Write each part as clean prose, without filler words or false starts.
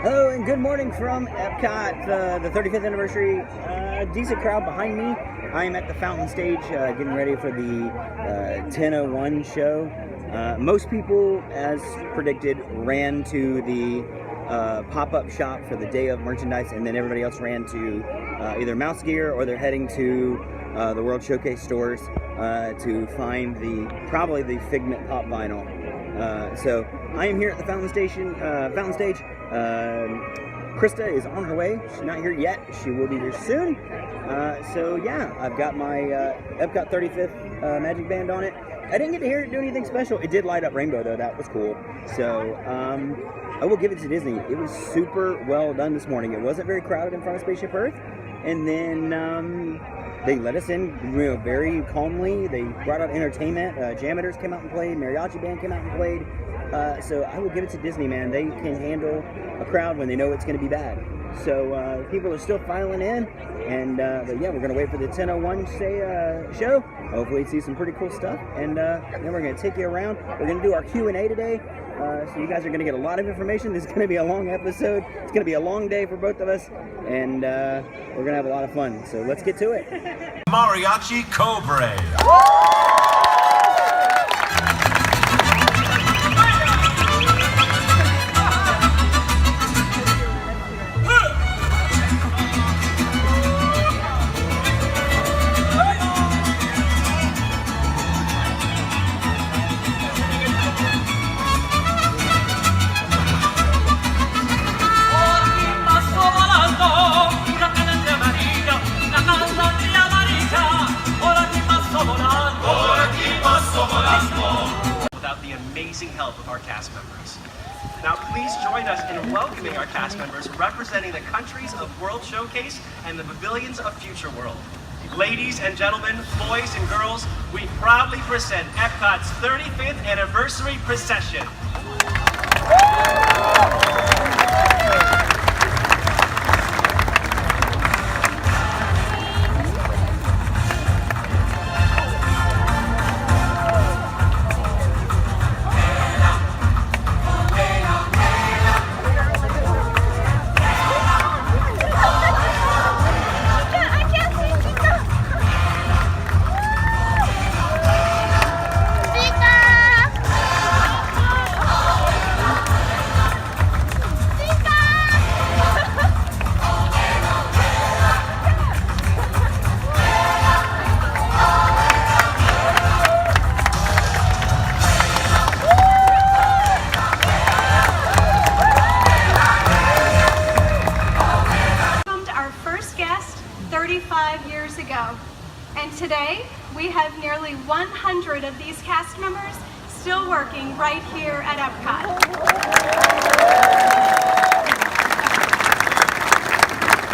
Hello and good morning from Epcot, the 35th anniversary. Decent crowd behind me. I am at the fountain stage getting ready for the 10:01 show. Most people, as predicted, ran to the pop-up shop for the day of merchandise, and then everybody else ran to either Mouse Gear or they're heading to the World Showcase stores to find probably the Figment Pop vinyl. So I am here at the fountain stage. Krista is on her way. She's not here yet. She will be here soon. So yeah, I've got my Epcot 35th Magic Band on it. I didn't get to hear it do anything special. It did light up rainbow though. That was cool. So I will give it to Disney. It was super well done this morning. It wasn't very crowded in front of Spaceship Earth. And then they let us in, very calmly. They brought out entertainment. Jammers came out and played. Mariachi band came out and played. So I will give it to Disney, man. They can handle a crowd when they know it's going to be bad. So people are still filing in, and but yeah, we're going to wait for the 10:01 show. Hopefully see some pretty cool stuff, and then we're going to take you around. We're going to do our Q&A today, so you guys are going to get a lot of information. This is going to be a long episode. It's going to be a long day for both of us, and we're going to have a lot of fun. So let's get to it. Mariachi Cobra. Without the amazing help of our cast members. Now please join us in welcoming our cast members representing the countries of World Showcase and the pavilions of Future World. Ladies and gentlemen, boys and girls, we proudly present Epcot's 35th anniversary procession. And today, we have nearly 100 of these cast members still working right here at Epcot.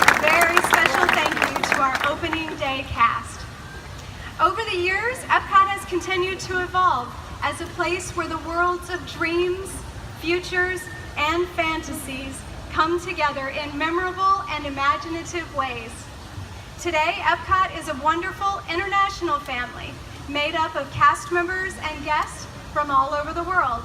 A very special thank you to our opening day cast. Over the years, Epcot has continued to evolve as a place where the worlds of dreams, futures, and fantasies come together in memorable and imaginative ways. Today, Epcot is a wonderful international family made up of cast members and guests from all over the world.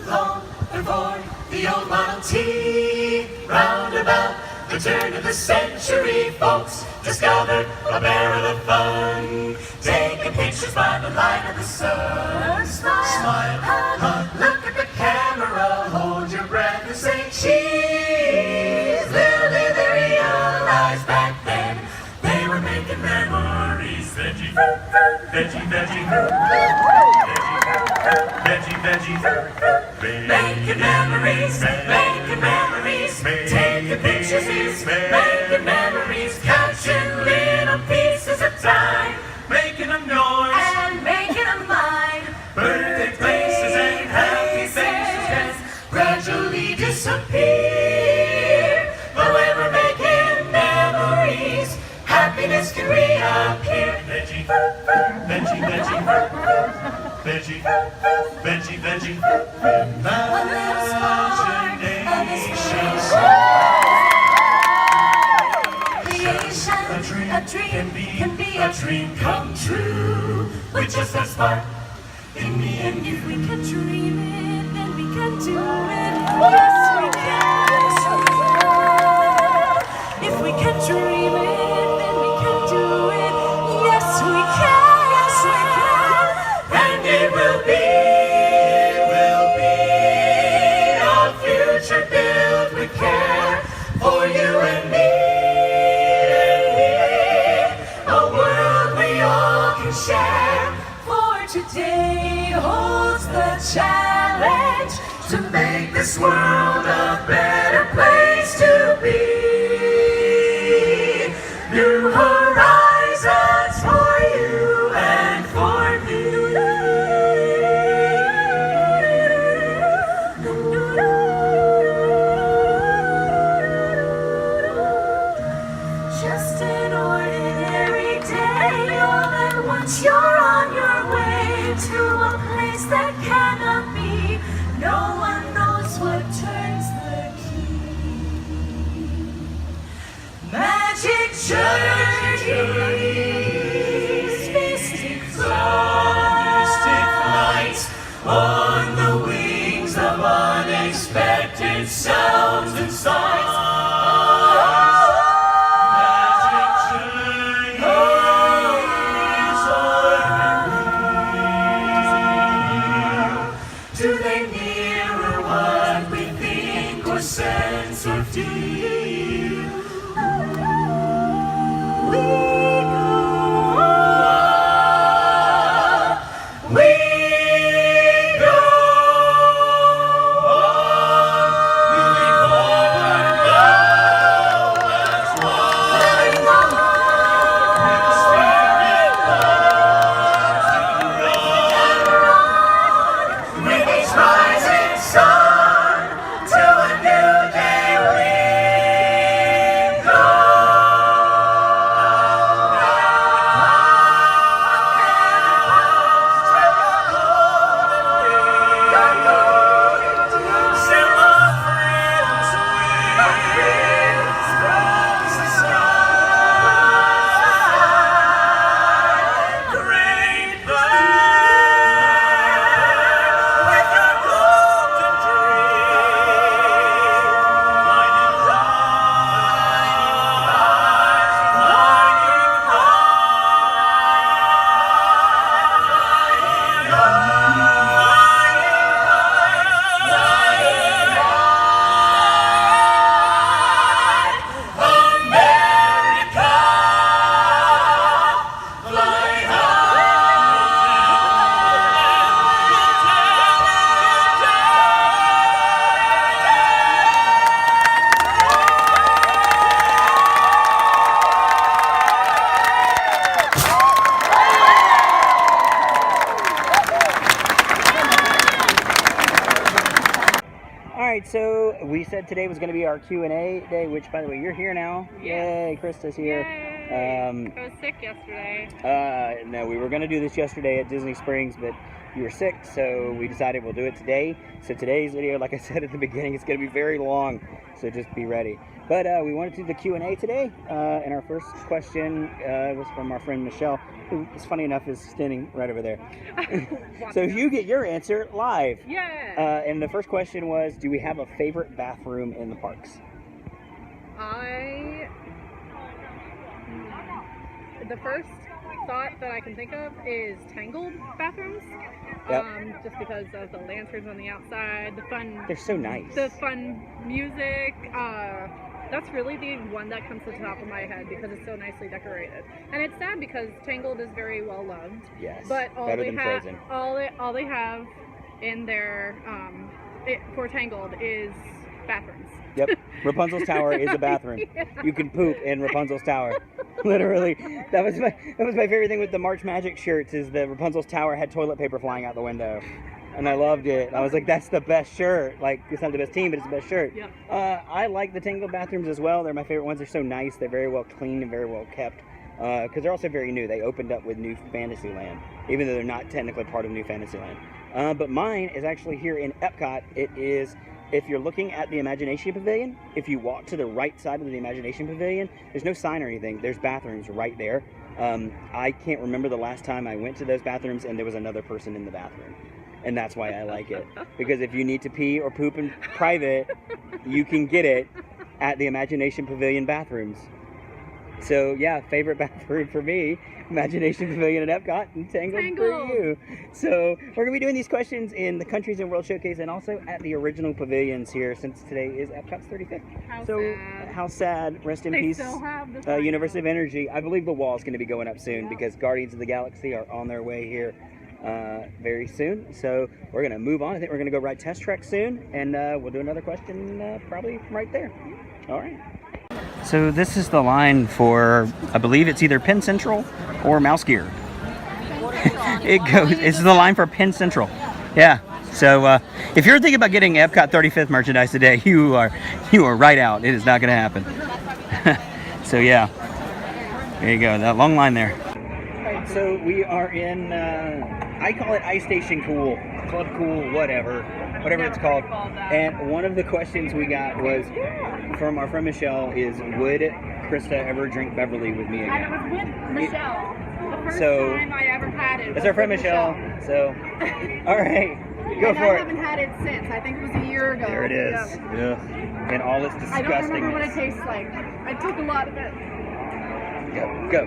Long before the old Model T, round about the turn of the century, folks discovered a barrel of fun, taking pictures by the light of the sun. Smile, hug, look at the camera, hold your breath and say cheese. Little did they realize back then they were making memories. Veggie, veggie, veggie, veggie, veggie, making memories, making memories, taking pictures is making memories, catching little pieces of time, making them yours and making them mine. Birthday places and happy faces gradually disappear, but when we're making memories, happiness can reappear. Veggie, veggie, veggie, veggie, veggie, veggie, imagination. A dream can be a dream come true with just a spark in the end. If we can dream it, then we can do it. Yes, we can. If we can dream it, then we can do it. Yes, we can. Yes, we can. And it will be a future built with care for you and me. A world we all can share. For today holds the challenge To make this world a better place to be. New horizons for you and for me. just an ordinary day. All at once you're on your way to a place that cannot be. No one knows what turns the key. Magic journeys, mystic Mystic flights on the wings of unexpected sounds and sights. Magic journeys are real. Do they mirror what we think or sense or feel? We go on. We go on. Moving forward now as one. With the spirit born to run. With each rising sun to a new day we go. Alright, so we said today was going to be our Q&A day, which, by the way, you're here now. Yes. Yay, Krista's here. Yay. I was sick yesterday. No, we were going to do this yesterday at Disney Springs, but you were sick, so we decided we'll do it today. So today's video, like I said at the beginning, it's going to be very long, so just be ready. But we wanted to do the Q&A today, and our first question was from our friend Michelle, who, is funny enough, is standing right over there. So you get your answer live. Yeah. And the first question was, do we have a favorite bathroom in the parks? The first thought that I can think of is Tangled bathrooms. Yep. Just because of the lanterns on the outside, the fun. They're so nice. The fun music. That's really the one that comes to the top of my head because it's so nicely decorated. And it's sad because Tangled is very well loved. Yes. But all better they than have, Frozen. all they have in their for Tangled is bathrooms. Yep. Rapunzel's Tower is a bathroom. Yeah. You can poop in Rapunzel's Tower. Literally. That was my favorite thing with the March Magic shirts is the Rapunzel's Tower had toilet paper flying out the window. And I loved it. I was like, that's the best shirt. Like, it's not the best team, but it's the best shirt. Yep. I like the Tangled bathrooms as well. They're my favorite ones. They're so nice. They're very well cleaned and very well kept. Because they're also very new. They opened up with New Fantasyland, even though they're not technically part of New Fantasyland. But mine is actually here in Epcot. It is if you're looking at the Imagination Pavilion, if you walk to the right side of the Imagination Pavilion, there's no sign or anything. There's bathrooms right there. I can't remember the last time I went to those bathrooms and there was another person in the bathroom. And that's why I like it. Because if you need to pee or poop in private, you can get it at the Imagination Pavilion bathrooms. So yeah, favorite bathroom for me, Imagination Pavilion at Epcot, and Tangled for you. So we're going to be doing these questions in the Countries and World Showcase and also at the original pavilions here, since today is Epcot's 35th. How sad. Rest in peace. Still have the University of Energy. I believe the wall is going to be going up soon because Guardians of the Galaxy are on their way here very soon. So we're going to move on. I think we're going to go ride Test Track soon, and we'll do another question probably right there. All right. So this is the line for, I believe it's either Penn Central or Mouse Gear. It's the line for Penn Central. Yeah. So if you're thinking about getting Epcot 35th merchandise today, you are right out. It is not going to happen. So yeah, there you go. That long line there. All right, so we are in, I call it Ice Station Cool, Club Cool, whatever it's called. And one of the questions we got was from our friend Michelle is, would Krista ever drink Beverly with me again? And it was with Michelle. The first time I ever had it. That's our friend Michelle. So, all right, go for it. I haven't had it since. I think it was a year ago. There it is. Yeah. And all this disgustingness. I don't remember what it tastes like. I took a lot of it. Go.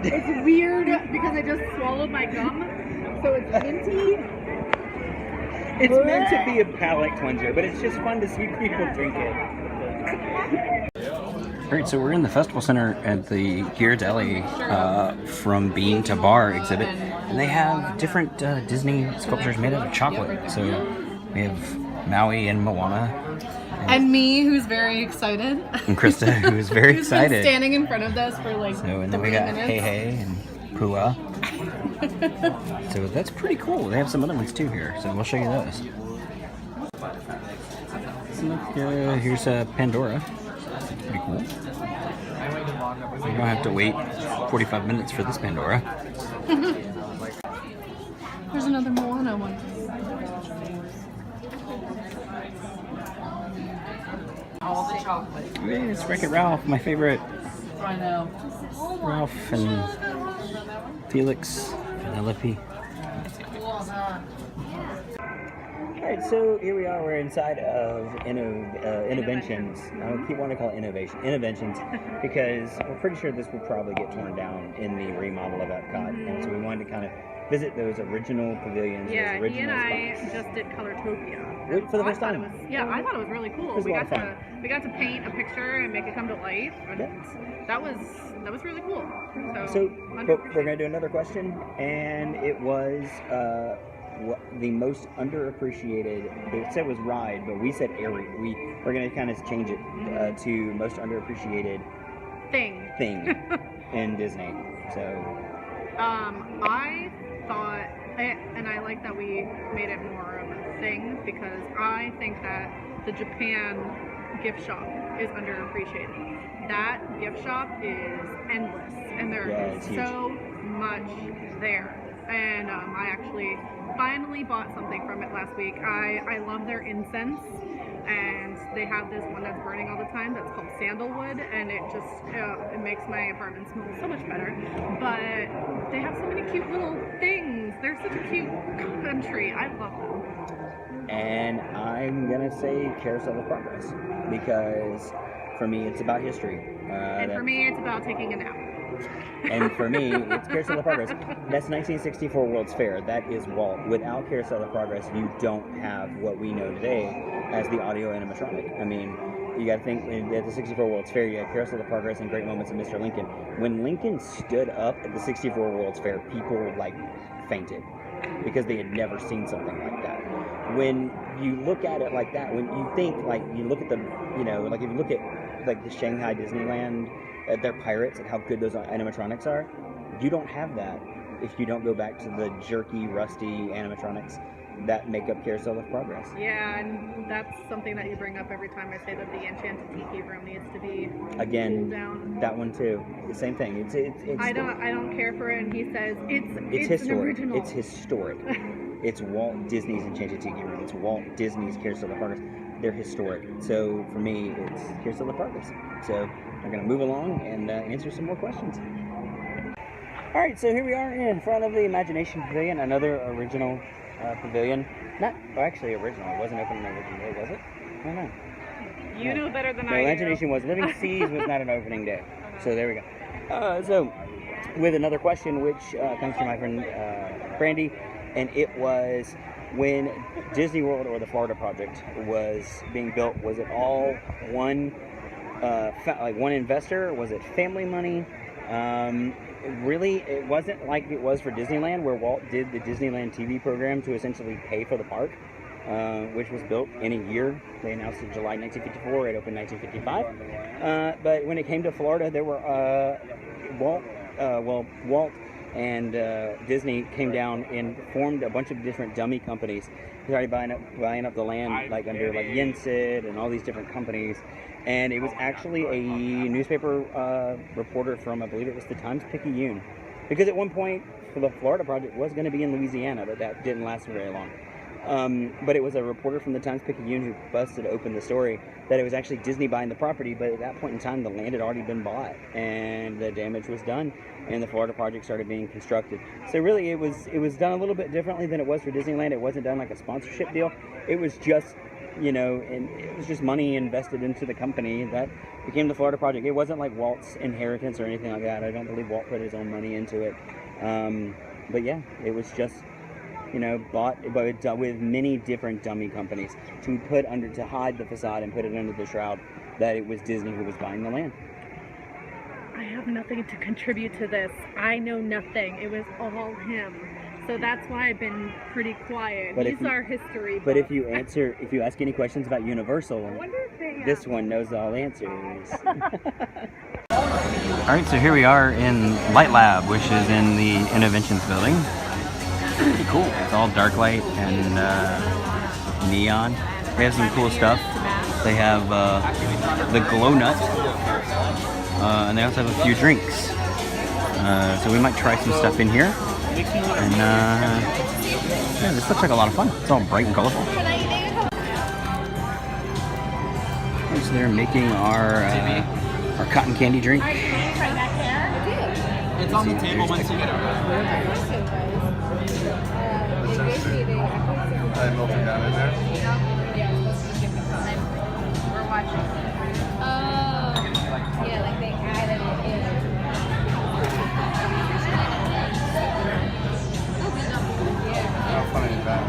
It's weird because I just swallowed my gum, so it's minty. It's meant to be a palate cleanser, but it's just fun to see people drink it. All right, so we're in the Festival Center at the Gear Deli From Bean to Bar exhibit, and they have different Disney sculptures made out of chocolate. So we have Maui and Moana. And me, who's very excited. And Krista, who's very who's excited. Been standing in front of this for like so, and then we got Hey Hey and Pua. So that's pretty cool. They have some other ones too here, so we'll show you those. So here's Pandora. Pretty cool. You don't have to wait 45 minutes for this Pandora. There's another Moana one. All the chocolate. It's Wreck-It Ralph, my favorite. I know. Ralph and Felix, Penelope. Alright, so here we are, we're inside of Innovations. I keep wanting to call it Innovations, because we're pretty sure this will probably get torn down in the remodel of Epcot. And so we wanted to kind of visit those original pavilions, yeah, those original he and spots. I just did Colortopia. For the first time. I thought it was really cool. It was We a lot of fun. got to paint a picture and make it come to life. And that was really cool. So but we're going to do another question, and it was what the most underappreciated. They said it was ride, but we said area. We're going to kind of change it to most underappreciated thing in Disney. So I thought, and I like that we made it more of a thing, because I think that the Japan gift shop is underappreciated. That gift shop is endless, and there is so much there. And I actually finally bought something from it last week. I love their incense, and they have this one that's burning all the time that's called sandalwood, and it just it makes my apartment smell so much better. But they have so many cute little things. They're such a cute country. I love them. And I'm gonna say Carousel of Progress, because for me it's about history. And for me it's about taking a nap. And for me, it's Carousel of Progress. That's 1964 World's Fair. That is Walt. Without Carousel of Progress, you don't have what we know today as the audio animatronic. I mean, you got to think, at the 64 World's Fair, you had Carousel of Progress and Great Moments of Mr. Lincoln. When Lincoln stood up at the 64 World's Fair, people, fainted because they had never seen something like that. When you look at it like that, when you think, you look at the, if you look at, the Shanghai Disneyland, their pirates and how good those animatronics are, you don't have that if you don't go back to the jerky, rusty animatronics that make up Carousel of Progress. Yeah, and that's something that you bring up every time I say that the Enchanted Tiki room needs to be Again, down. That one too. The same thing. It's I don't care for it, and he says it's historic. an original. It's historic. It's Walt Disney's Enchanted Tiki Room. It's Walt Disney's Carousel of Progress. They're historic. So for me, it's Carousel of Progress. So we're going to move along and answer some more questions. All right, so here we are in front of the Imagination Pavilion, another original pavilion. Not actually original. It wasn't open on the original day, was it? I don't know. You know better than No, I do. Imagination was. Living Seas was not an opening day. So there we go. So with another question, which comes from my friend Brandy, and it was, when Disney World or the Florida Project was being built, was it all one one investor? Was it family money? Really, it wasn't like it was for Disneyland, where Walt did the Disneyland TV program to essentially pay for the park, which was built in a year. They announced in July 1954. It opened 1955. But when it came to Florida, there were Walt and Disney came down and formed a bunch of different dummy companies. They started buying up the land, like under like Yensid and all these different companies. And it was actually a newspaper reporter from, I believe it was the Times-Picayune, because at one point for the Florida Project was going to be in Louisiana, but that didn't last very long. But it was a reporter from the Times-Picayune who busted open the story that it was actually Disney buying the property, but at that point in time the land had already been bought and the damage was done, and the Florida Project started being constructed. So really it was done a little bit differently than it was for Disneyland. It wasn't done like a sponsorship deal. It was just, and it was just money invested into the company that became the Florida Project. It wasn't like Walt's inheritance or anything like that. I don't believe Walt put his own money into it. But yeah, it was just, bought with many different dummy companies to hide the facade and put it under the shroud that it was Disney who was buying the land. I have nothing to contribute to this. I know nothing. It was all him. So that's why I've been pretty quiet. He's our history book. But if you ask any questions about Universal, this one knows all answers. All right, so here we are in Light Lab, which is in the Innovations building. Pretty cool. It's all dark light and neon. They have some cool stuff. They have the glow nut, and they also have a few drinks. So we might try some stuff in here. And yeah, this looks like a lot of fun. It's all bright and colorful. So they're making our cotton candy drink. It's on the table once you get it. I melted down in there. We're watching. Oh, yeah, like they added it in. How funny is that?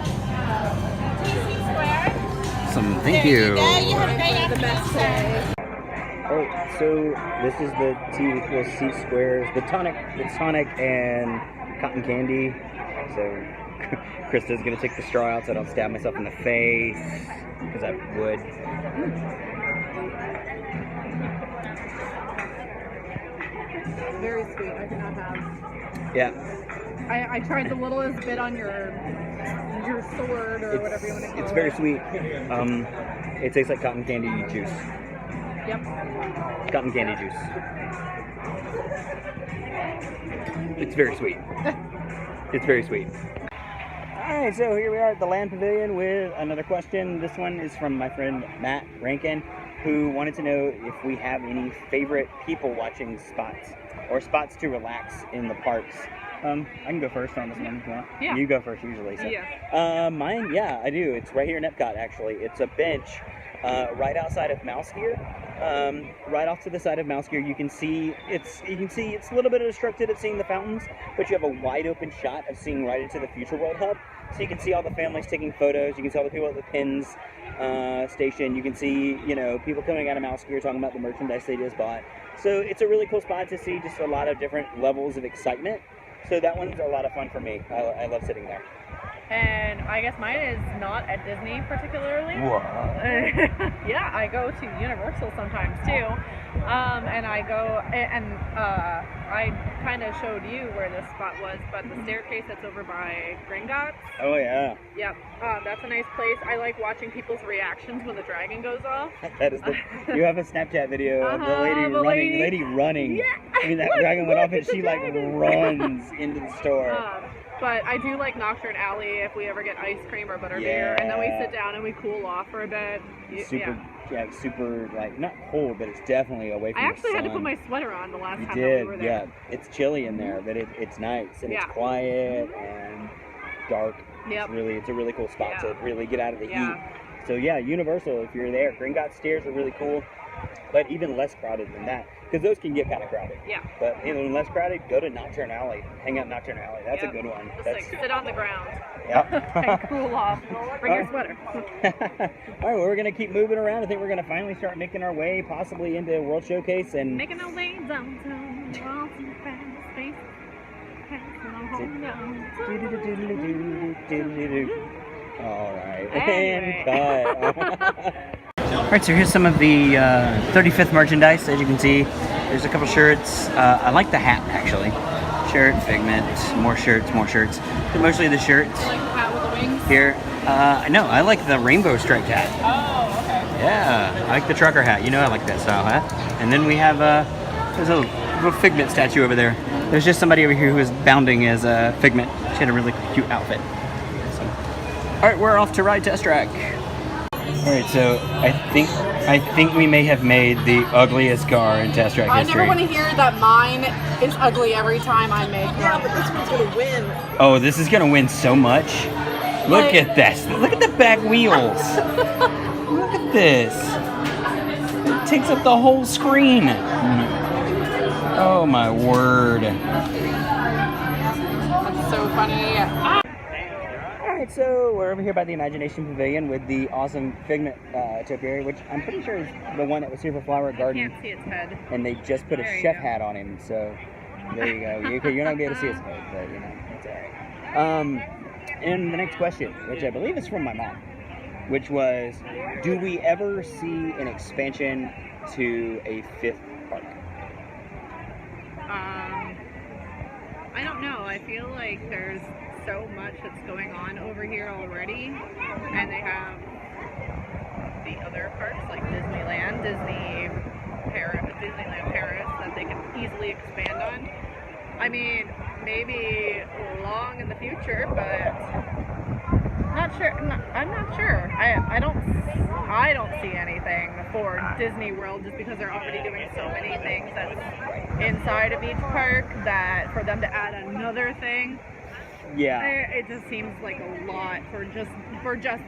Thank you. You have a great afternoon. Alright, so this is the T = C squares, the tonic and cotton candy. So Krista's gonna take the straw out so I don't stab myself in the face, because I would. Very sweet. I cannot have. Yeah. I tried the littlest bit on your sword or whatever you want to call it. It's very sweet. It tastes like cotton candy juice. Yep. Cotton candy juice. It's very sweet. It's very sweet. Alright, so here we are at the Land Pavilion with another question. This one is from my friend Matt Rankin, who wanted to know if we have any favorite people watching spots or spots to relax in the parks. I can go first on this one if you want. Yeah. You go first usually. So. Yeah. Mine, yeah, I do. It's right here in Epcot, actually. It's a bench right outside of Mouse Gear. Right off to the side of Mouse Gear, you can see it's a little bit obstructed of seeing the fountains, but you have a wide open shot of seeing right into the Future World Hub. So you can see all the families taking photos. You can see all the people at the pins station. You can see, people coming out of Mouse Gear talking about the merchandise they just bought. So it's a really cool spot to see just a lot of different levels of excitement. So that one's a lot of fun for me. I love sitting there. And I guess mine is not at Disney particularly. Wow. Yeah, I go to Universal sometimes too. And I go, and I kind of showed you where this spot was, but the staircase that's over by Gringotts. Oh yeah. Yep, that's a nice place. I like watching people's reactions when the dragon goes off. That is you have a Snapchat video of the lady running. Yeah. I mean, that dragon went off and she like runs into the store. But I do like Nocturne Alley if we ever get ice cream or butterbeer, and then we sit down and we cool off for a bit. Super, like, not cold, but it's definitely away from the sun. I actually had to put my sweater on the last time that we were there. Yeah. It's chilly in there, but it's nice, and it's quiet and dark. Yep. It's a really cool spot to really get out of the heat. So yeah, Universal, if you're there, Gringotts Stairs are really cool, but even less crowded than that, because those can get kind of crowded. Yeah. But even less crowded, go to Nocturne Alley. Hang out Nocturne Alley. That's a good one. Just sit on the ground. Yeah. And cool off. Bring your sweater. All right, well, we're gonna keep moving around. I think we're gonna finally start making our way, possibly into World Showcase, and making our way downtown. All right, and cut. All right, so here's some of the 35th merchandise. As you can see, there's a couple shirts. I like the hat, actually. Shirt, Figment, more shirts. But mostly the shirts. You like the hat with the wings? Here. No, I like the rainbow striped hat. Oh, okay. Yeah, I like the trucker hat. You know I like that style hat. And then we have, there's a little Figment statue over there. There's just somebody over here who is bounding as a Figment. She had a really cute outfit. So. All right, we're off to ride Test Track. All right, so I think we may have made the ugliest car in Test Track history. I never want to hear that mine is ugly every time I make one. Yeah, but this one's gonna win. Oh, this is gonna win so much. Look at this. Look at the back wheels. Look at this. It takes up the whole screen. Oh my word. That's so funny. Alright, so we're over here by the Imagination Pavilion with the awesome Figment topiary, which I'm pretty sure is the one that was here for Flower Garden. I can't see its head. And they just put a chef hat on him, so there you go. You're not going to be able to see his head, but you know, it's alright. And the next question, which I believe is from my mom, which was, do we ever see an expansion to a 5th park? I don't know. I feel like there's so much that's going on over here already, and they have the other parks like Disneyland Paris that they can easily expand on. I mean, maybe long in the future, but not sure. I'm not sure. I don't see anything for Disney World just because they're already doing so many things that's inside of each park that for them to add another thing. Yeah. It just seems like a lot for just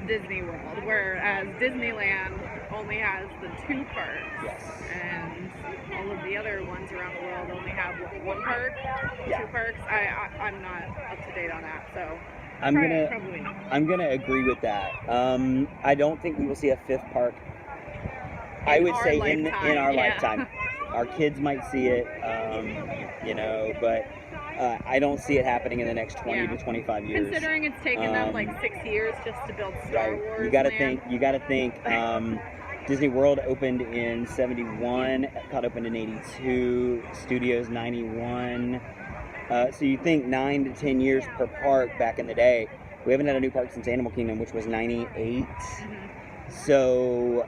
Disney World, whereas Disneyland only has the 2 parks. Yes. And all of the other ones around the world only have 1 park, 2 parks. I'm not up to date on that, so I'm gonna agree with that. I don't think we will see a 5th park. I would say in our lifetime. Our kids might see it, you know, but I don't see it happening in the next 20 to 25 years. Considering it's taken them like 6 years just to build Star Wars. You gotta think. Disney World opened in 71, Epcot opened in 82, Studios 91. So you think 9 to 10 years per park back in the day. We haven't had a new park since Animal Kingdom, which was 98. So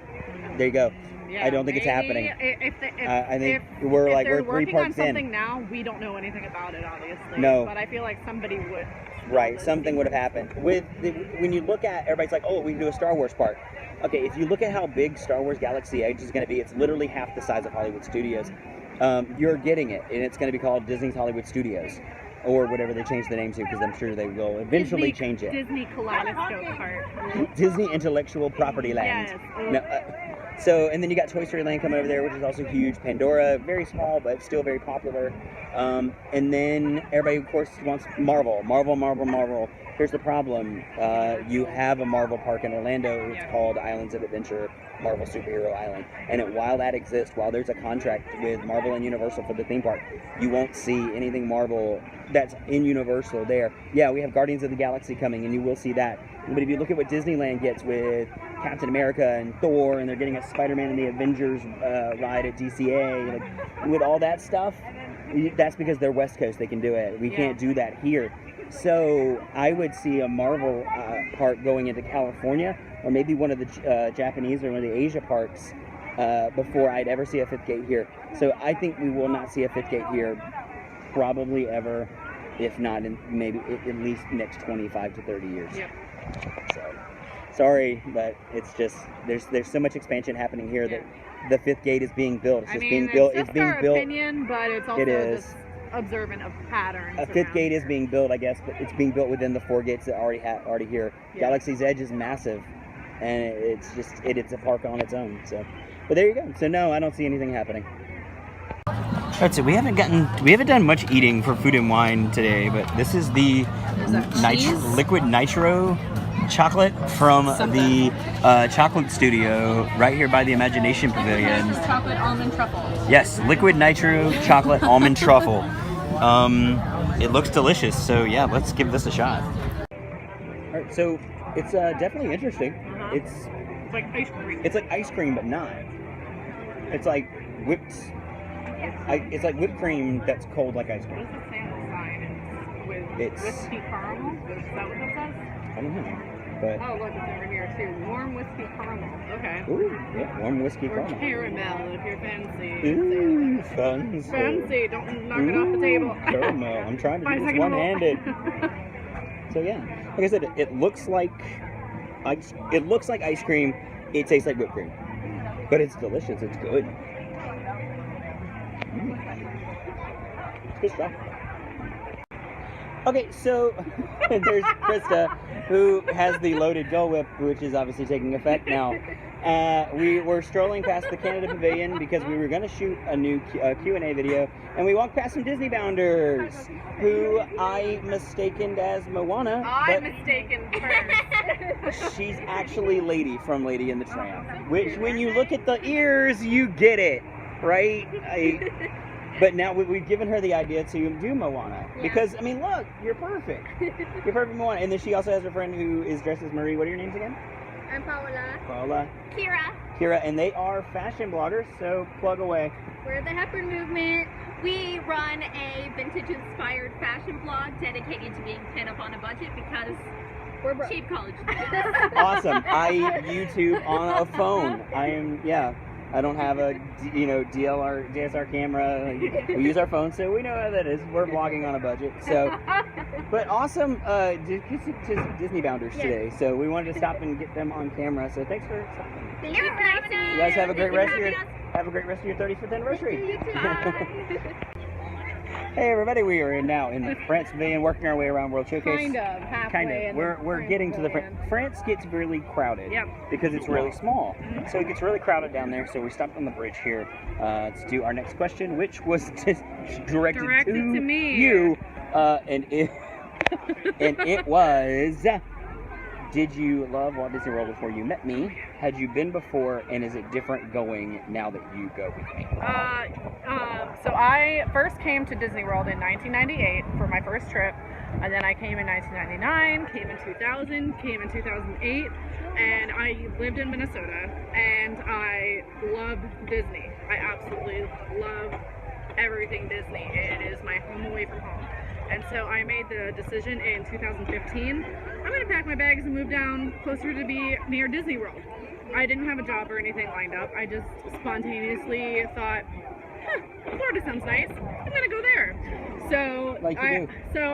there you go. Yeah, I don't think it's happening. I think we're 3 working on parks something in. now, we don't know anything about it, obviously. No. But I feel like somebody would. Right, something would have happened. When you look at, everybody's like, oh, we can do a Star Wars park. Okay, if you look at how big Star Wars Galaxy Edge is going to be, it's literally half the size of Hollywood Studios. You're getting it, and it's going to be called Disney's Hollywood Studios, or whatever they change the name to, because I'm sure they will eventually change it. Disney Kaleidoscope Park. Disney Intellectual Property Land. Yes. No, so, and then you got Toy Story Land coming over there, which is also huge. Pandora, very small, but still very popular. And then everybody, of course, wants Marvel. Here's the problem. You have a Marvel park in Orlando. It's called Islands of Adventure, Marvel Superhero Island. And while that exists, while there's a contract with Marvel and Universal for the theme park, you won't see anything Marvel that's in Universal there. Yeah, we have Guardians of the Galaxy coming, and you will see that. But if you look at what Disneyland gets with Captain America and Thor, and they're getting a Spider-Man and the Avengers ride at DCA, like, with all that stuff, that's because they're West Coast. They can do it. We can't do that here. So I would see a Marvel park going into California, or maybe one of the Japanese or one of the Asia parks before I'd ever see a 5th gate here. So I think we will not see a 5th gate here probably ever. if not in maybe at least next 25 to 30 years. Yep. So, sorry, but it's just there's so much expansion happening here that the fifth gate is being built. It's just being built. It's being our built. Opinion, but it's also just observant of patterns. A fifth gate is being built, I guess, but it's being built within the 4 gates that already here. Yeah. Galaxy's Edge is massive, and it's a park on its own. So, but there you go. So no, I don't see anything happening. All right, so we haven't done much eating for food and wine today, but this is the liquid nitro chocolate from the chocolate studio right here by the Imagination Pavilion. Chocolate almond truffle. Yes, liquid nitro chocolate almond truffle. It looks delicious, so yeah, let's give this a shot. All right, so it's definitely interesting. It's like ice cream. It's like ice cream, but not. It's like whipped. It's like whipped cream that's cold like ice cream. What does it say on the side? It's whiskey caramel? Is that what that says? I don't know. But oh, look, it's over here too. Warm whiskey caramel. Okay. Ooh, yeah, warm whiskey or caramel. Caramel if you're fancy. Ooh, fancy. Fancy. Don't knock it off the table. Caramel. I'm trying to do this one-handed. So yeah, like I said, it looks like ice cream. It tastes like whipped cream, but it's delicious. It's good. It's good stuff. Okay, so there's Krista, who has the loaded Dole Whip, which is obviously taking effect now. We were strolling past the Canada Pavilion because we were going to shoot a new Q&A video, and we walked past some Disney bounders, who I mistaken as Moana. I'm mistaken first. She's actually Lady from Lady and the Tramp, which when you look at the ears, you get it, right? But now we've given her the idea to do Moana. Yeah. Because, I mean, look, you're perfect. You're perfect Moana. And then she also has her friend who is dressed as Marie. What are your names again? I'm Paola. Paola. Kira. And they are fashion bloggers, so plug away. We're the Hepburn Movement. We run a vintage-inspired fashion blog dedicated to being pinup on a budget because we're broke. Cheap college students. Awesome. I YouTube on a phone. I don't have a, DSLR camera. We use our phone, so we know how that is. We're vlogging on a budget. So, but awesome Disney bounders today. So we wanted to stop and get them on camera. So thanks for stopping. Thank you for having us. You guys have a great rest of your 35th anniversary. You too. Bye. Hey everybody, we are now in the France Pavilion, working our way around World Showcase. Kind of, halfway. We're getting to the France gets really crowded. Yep. Because it's really small. Mm-hmm. So it gets really crowded down there. So we stopped on the bridge here to do our next question, which was just directed to me. You, and it was. Did you love Walt Disney World before you met me? Had you been before, and is it different going now that you go with me? So I first came to Disney World in 1998 for my first trip, and then I came in 1999, came in 2000, came in 2008, and I lived in Minnesota, and I love Disney. I absolutely love everything Disney. It is my home away from home. And so I made the decision in 2015, I'm going to pack my bags and move down closer to be near Disney World. I didn't have a job or anything lined up. I just spontaneously thought, Florida sounds nice. I'm going to go there. So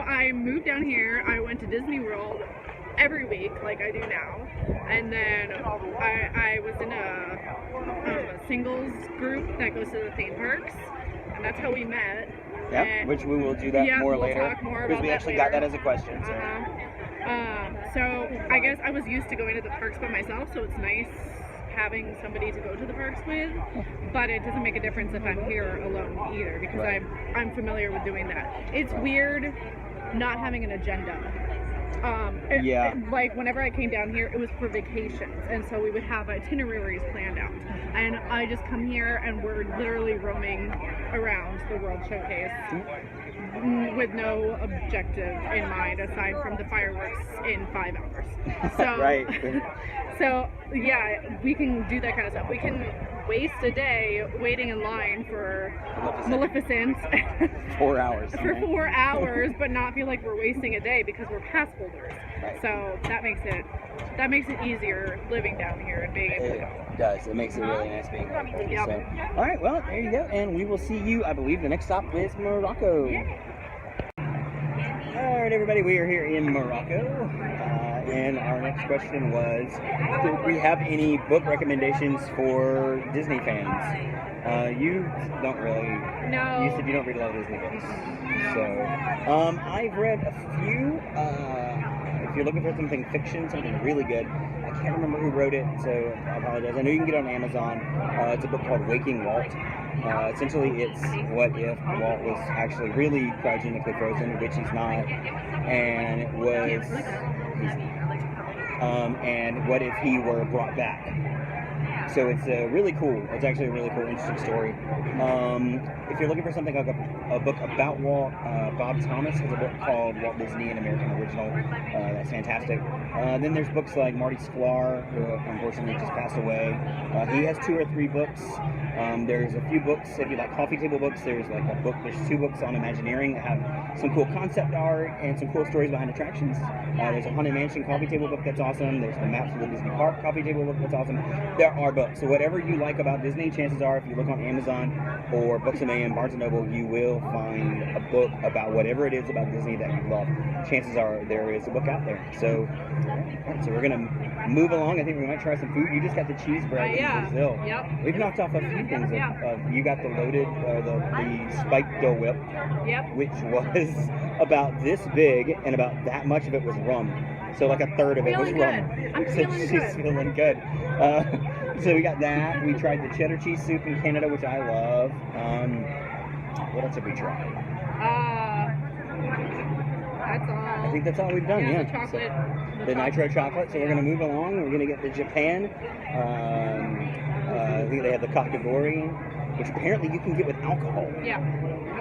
I moved down here. I went to Disney World every week like I do now. And then I was in a singles group that goes to the theme parks. And that's how we met. Yeah, which we will do that more later, because we actually got that as a question. So. So I guess I was used to going to the parks by myself, so it's nice having somebody to go to the parks with, but it doesn't make a difference if I'm here alone either, because I'm familiar with doing that. It's weird not having an agenda. Like whenever I came down here, it was for vacations, and so we would have itineraries planned out. And I just come here and we're literally roaming around the World Showcase with no objective in mind aside from the fireworks in 5 hours. So, so yeah, we can do that kind of stuff. We can waste a day waiting in line for Maleficent 4 hours. For 4 hours, but not feel like we're wasting a day because we're pass holders. So that makes it easier living down here and being able to go. It does. It makes it really nice being here. Yep. So, all right, well, there you go. And we will see you, I believe, the next stop is Morocco. Yeah. Alright everybody, we are here in Morocco, and our next question was, do we have any book recommendations for Disney fans? You don't really, No. you said you don't read a lot of Disney books, so, I've read a few, if you're looking for something fiction, something really good, I can't remember who wrote it, so I apologize. I know you can get it on Amazon. It's a book called Waking Walt. Essentially, it's what if Walt was actually really cryogenically frozen, which he's not, and and what if he were brought back? So it's really cool. It's actually a really cool, interesting story. If you're looking for something like a book about Walt, Bob Thomas has a book called Walt Disney, an American Original. That's fantastic. Then there's books like Marty Sklar, who unfortunately just passed away. He has 2 or 3 books. There's a few books, if you like coffee table books, there's 2 books on Imagineering that have some cool concept art and some cool stories behind attractions. There's a Haunted Mansion coffee table book that's awesome. There's the Maps of the Disney Park coffee table book that's awesome. There are books. So whatever you like about Disney, chances are if you look on Amazon or Books A Million, Barnes & Noble, you will find a book about whatever it is about Disney that you love. Chances are there is a book out there. So we're going to move along. I think we might try some food. You just got the cheese bread in Brazil. Yep. We've knocked off a few things. You got the loaded, the spiked Dole Whip, which was about this big, and about that much of it was rum. So like a third of it was rum. I'm So feeling she's good. feeling good. So we got that. We tried the cheddar cheese soup in Canada, which I love. What else have we tried? That's all. I think that's all we've done. Yeah, Yeah. the chocolate. So, the nitro chocolate. So we're gonna move along. We're gonna get to Japan. I think they have the kakigori, which apparently you can get with alcohol. Yeah.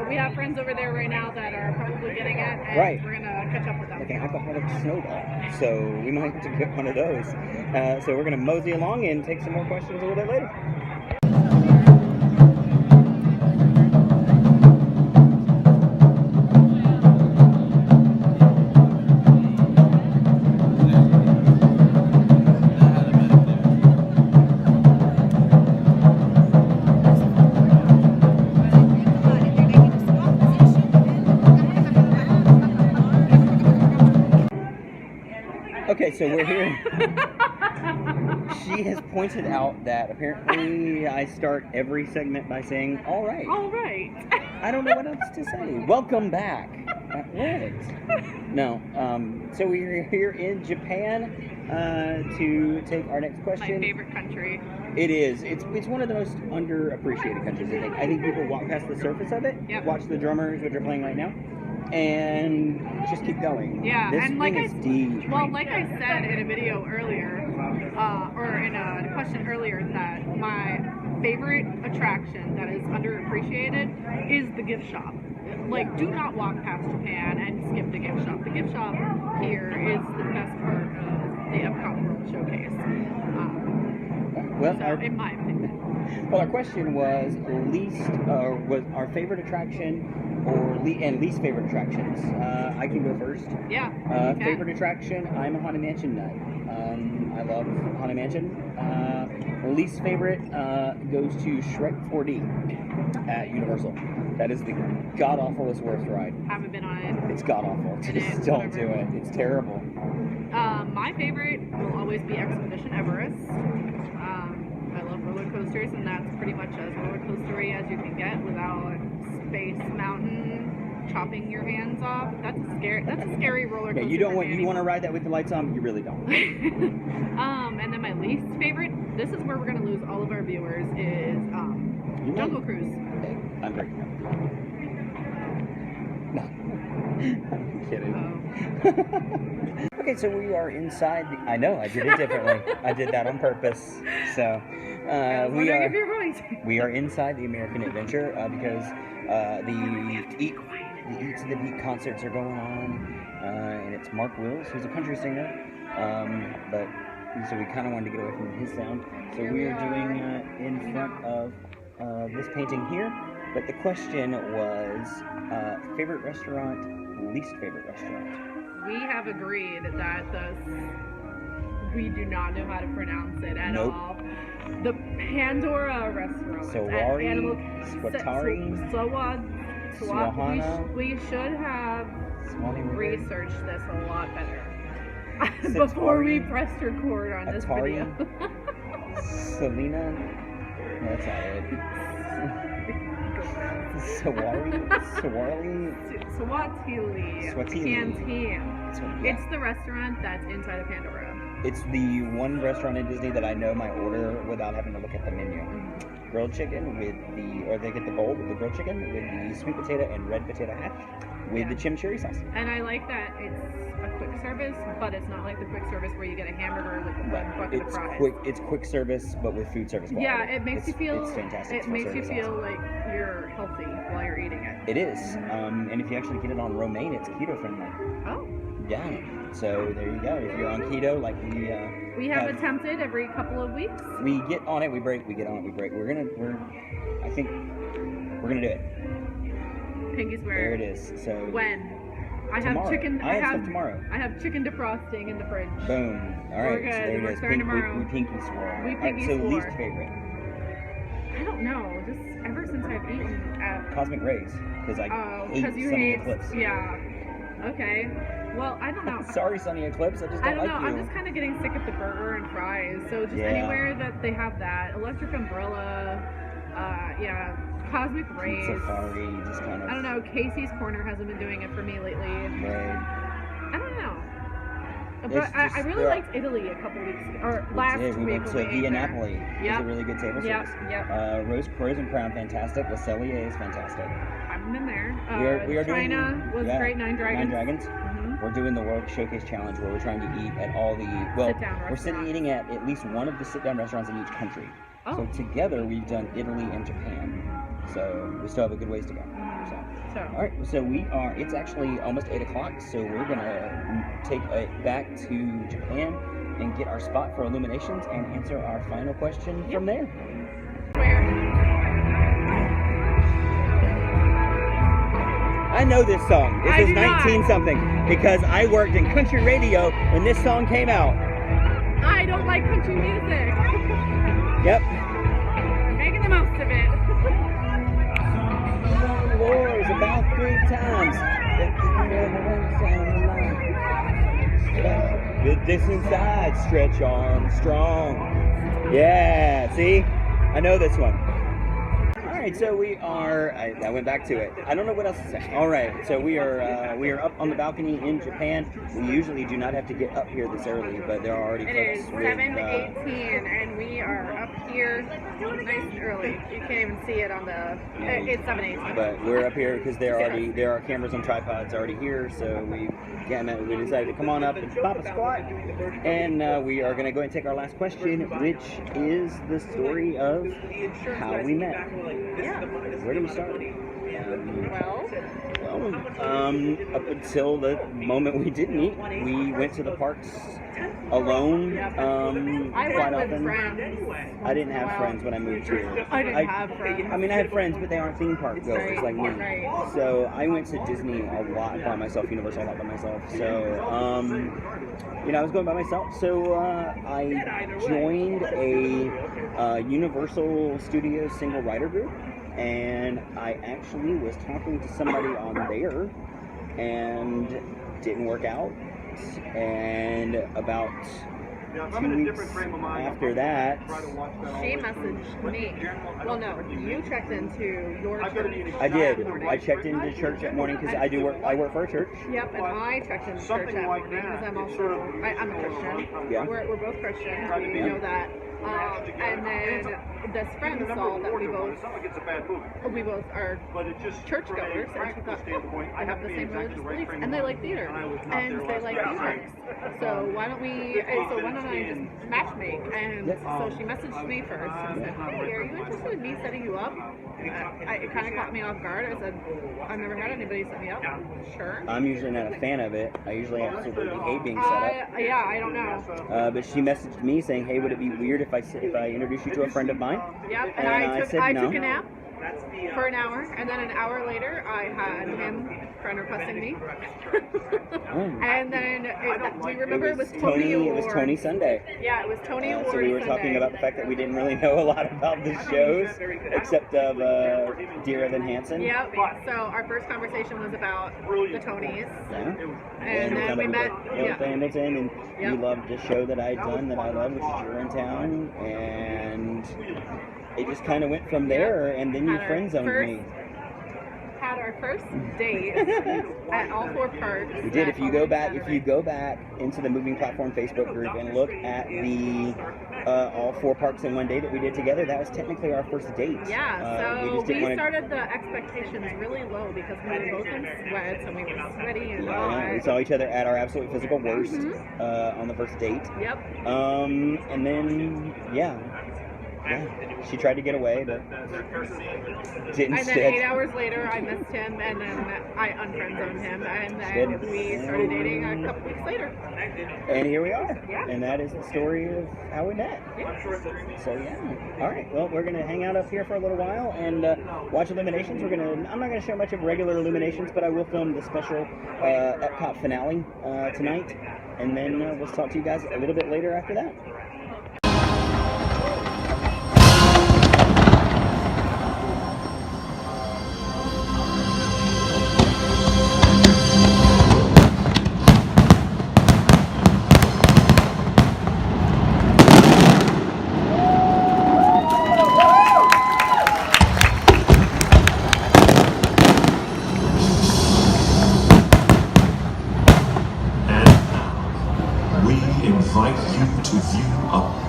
We have friends over there right now that are probably getting it, and Right. we're gonna catch up with them. Like an alcoholic snowball. So we might have to get one of those. So we're gonna mosey along and take some more questions a little bit later. Okay, so we're here. She has pointed out that apparently I start every segment by saying, all right. All right. I don't know what else to say. Welcome back. What? No. So we're here in Japan to take our next question. My favorite country. It is. It's one of the most underappreciated countries, I think. I think people walk past the surface of it, watch the drummers, which are playing right now, and just keep going. Yeah, this and like thing is deep. Well, like I said in a video earlier, or in a question earlier, that my favorite attraction that is underappreciated is the gift shop. Like, do not walk past Japan and skip the gift shop. The gift shop here is the best part of the Epcot World Showcase. So, in my opinion. Well, our question was was our favorite attraction or least favorite attractions. I can go first. Yeah. Favorite attraction, I'm a Haunted Mansion nut. I love Haunted Mansion. Least favorite goes to Shrek 4D at Universal. That is the god-awfulest worst ride. Haven't been on it. It's god-awful. Just don't do it. It's terrible. My favorite will always be Expedition Everest. I love roller coasters, and that's pretty much as roller coastery as you can get without Space Mountain chopping your hands off. That's a scary roller coaster. Yeah, you want to ride that with the lights on, but you really don't. And then my least favorite, this is where we're gonna lose all of our viewers, is Jungle Cruise. I'm great. No. I'm kidding. Okay, so we are inside the... I know, I did it differently. I did that on purpose. So, we are inside the American Adventure because the Eat to the Beat concerts are going on. And it's Mark Wills, who's a country singer. So we kind of wanted to get away from his sound. So we are doing in front of this painting here. But the question was favorite restaurant, least favorite restaurant. We have agreed that we do not know how to pronounce it at all. The Pandora restaurant. Sawari, Swatari, Swahana. We should have researched this a lot better before we pressed record on this video. Selena. No, that's not it. Swatili Canteen. It's the restaurant that's inside of Pandora. It's the one restaurant in Disney that I know my order without having to look at the menu. Grilled chicken or they get the bowl with the grilled chicken with the sweet potato and red potato hash with the chimichurri sauce. And I like that it's a quick service, but it's not like the quick service where you get a hamburger with a bucket of fries. It's quick service, but with food service quality. Yeah, it makes you feel. It's fantastic. It makes you feel like you're healthy while you're eating it. It is, and if you actually get it on romaine, it's keto friendly. Oh. Yeah. So there you go. If you're on keto, like we have attempted every couple of weeks. We get on it, we break. We get on it, we break. I think we're gonna do it. Pinky swear. There it is. So when I tomorrow. have chicken, I have stuff tomorrow. I have chicken defrosting in the fridge. Boom. All right. We're good. So there it We're is. starting tomorrow. We pinky swore. We pinky so swore. least favorite. I don't know. Just ever since I've eaten at Cosmic Rays, because I hate Sunny Eclipse. Yeah. Okay. Well, I don't know. Sorry, Sunny Eclipse. I just don't know. like you. I'm just kind of getting sick of the burger and fries. So just anywhere that they have that. Electric Umbrella. Cosmic Rays. Safari, just kind of. I don't know. Casey's Corner hasn't been doing it for me lately. Right. I don't know. But I really liked Italy a couple weeks ago, or last week. We went to Via Napoli. It was a really good table service. Yep. Rose and Crown, fantastic. Le Cellier is fantastic. I haven't been there. We are China was great. Nine Dragons. Mm-hmm. We're doing the World Showcase Challenge where we're trying to eat at all the we're eating at least one of the sit-down restaurants in each country. Oh. So together we've done Italy and Japan. So we still have a good ways to go. So. All right, so it's actually almost 8 o'clock, so we're going to take it back to Japan and get our spot for Illuminations and answer our final question from there. I know this song. This is 19-something because I worked in country radio when this song came out. I don't like country music. Yep. Making the most of it. Wars about 3 times. The distant side, stretch Armstrong. Yeah, see? I know this one. Alright, so we are, I went back to it. I don't know what else to say. Alright, so we are up on the balcony in Japan. We usually do not have to get up here this early, but there are already folks. It is 7:18 and we are up here nice and early. You can't even see it on the, it's 7:18. But we're up here because there are cameras on tripods already here, so we decided to come on up and pop a squat. And we are going to go and take our last question, which is the story of how we met. Yeah. Where do we start? Up until the moment we did meet, we went to the parks alone. I went with friends. I didn't have friends when I moved here. I didn't have friends. I mean, I had friends, but they aren't theme park goers like me. Right. So I went to Disney a lot by myself, Universal a lot by myself. So, I was going by myself. So I joined a Universal Studios single rider group. And I actually was talking to somebody on there and didn't work out. And about 2 weeks after that, she messaged me. Well, no, you checked into your church. I did. I checked into church that morning because I work for a church. Yep, and I checked into church that morning because I'm a Christian. Yeah. We're both Christians. You know that. And then this friend saw that we both are churchgoers, and she thought, I have the same religious beliefs, and they like theater, and they like theme parks. So why don't I just matchmake? And so she messaged me first and said, hey, are you interested in me setting you up? It kind of caught me off guard. I said, I've never had anybody set me up. Sure. I'm usually not a fan of it. I usually absolutely hate being set up. Yeah, I don't know. But she messaged me saying, hey, would it be weird if I introduce you to a friend of mine? Yep, and I said no. took a nap. for an hour, and then an hour later, I had him friend requesting me. And then, do you remember it was Tony Award? It was Tony Sunday. Yeah, it was Tony Award. So we were talking about the fact that we didn't really know a lot about the shows, except of Dear Evan Hansen. Yep. So our first conversation was about the Tonys. Yeah. And then we met Hamilton, and you loved the show that I'd done that I loved, which is You're in Town, and it just kind of went from there, and then you friend zoned me. Had our first date at all four parks. We did. If you go back into the Moving Platform Facebook group and look at the all four parks in one day that we did together, that was technically our first date. Yeah. So we started the expectations really low because we were both in sweats and we were sweaty and hot. We saw each other at our absolute physical worst on the first date. Yep. And then she tried to get away, but didn't. And then 8 hours later, I missed him, and then I unfriend-zoned him, and then we started dating a couple weeks later. And here we are. Yeah. And that is the story of how we met. Yeah. So all right. Well, we're gonna hang out up here for a little while and watch Illuminations. I'm not gonna show much of regular Illuminations, but I will film the special Epcot finale tonight, and then we'll talk to you guys a little bit later after that.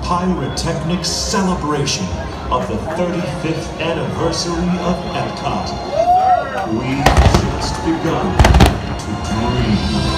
Pyrotechnic celebration of the 35th anniversary of Epcot. We've just begun to dream.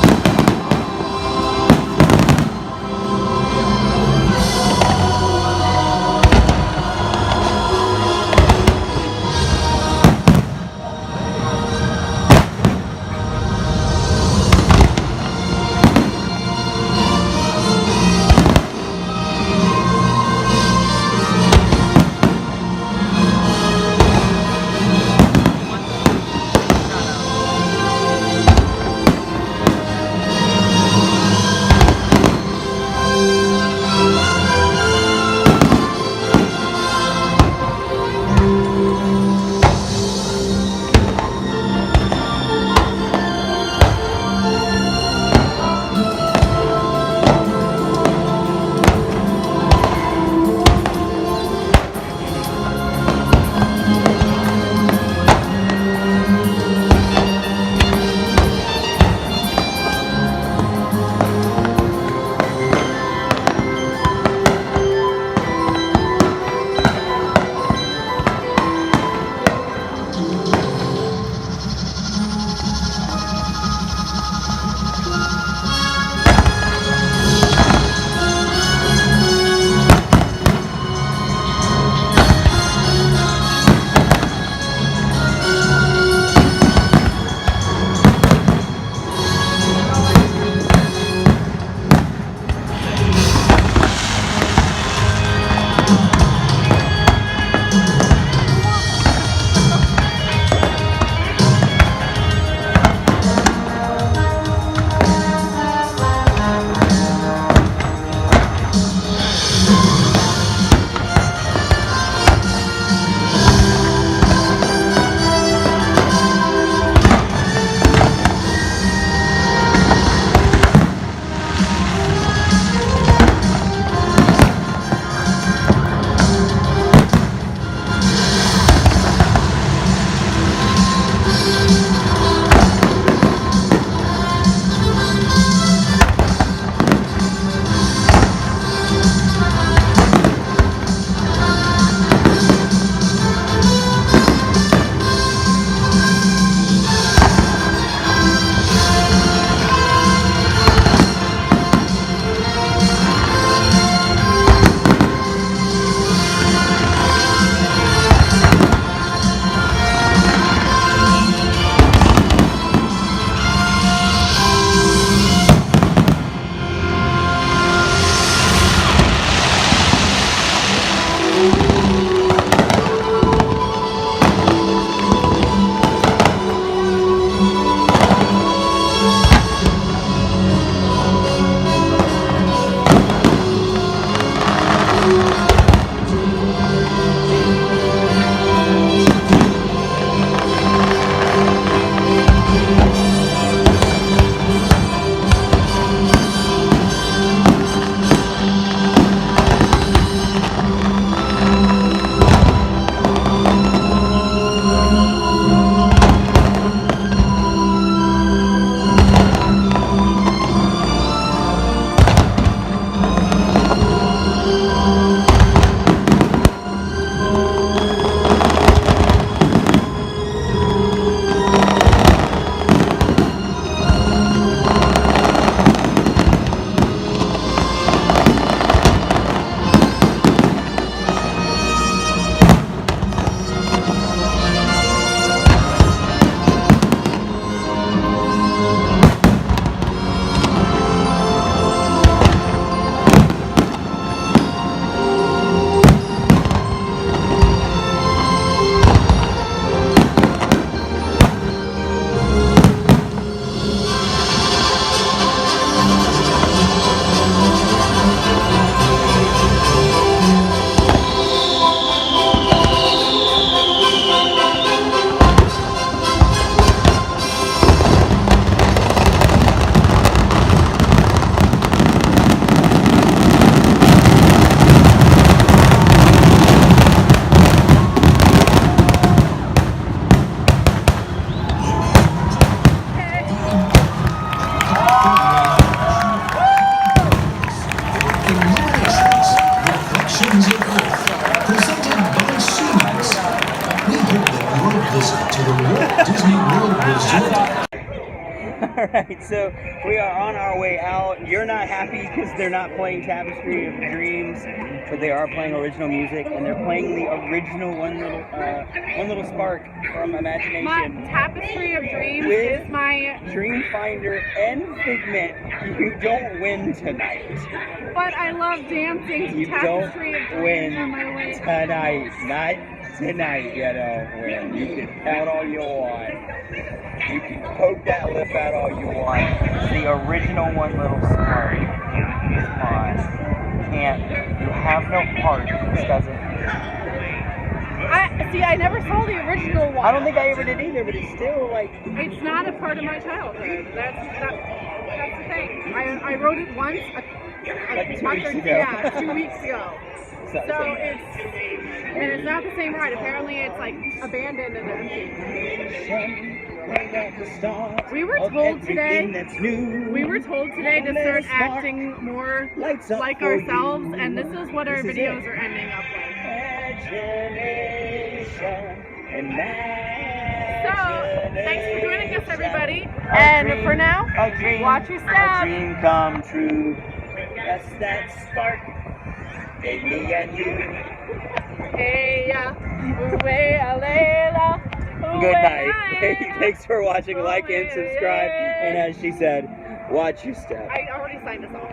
visit to the Walt Disney World Resort. Alright, so we are on our way out. You're not happy because they're not playing Tapestry of Dreams, but they are playing original music, and they're playing the original One Little Spark from Imagination. My Tapestry of Dreams With is my... Dreamfinder and Figment. You don't win tonight. But I love dancing to You Tapestry of don't Dreams win on my way. tonight. Not tonight, you don't win. You can pout all you want. You can poke that lip out all you want. The original One Little Spark is on. You have no part. This doesn't. I never saw the original one. I don't think I ever did either, but it's still like. It's not a part of my childhood. That's the thing. I wrote it once. Like 2 weeks ago. Yeah, 2 weeks ago. So it's not the same ride. Apparently, it's like abandoned and empty. We were told today. We were told today to start acting more like ourselves, and this is what our videos are ending up with. So, thanks for joining us, everybody. And for now, watch your step. A dream come true. That's that spark. Me and you. Hey, yeah. Good night. Thanks for watching. Like and subscribe. And as she said, watch your step. I already signed us off.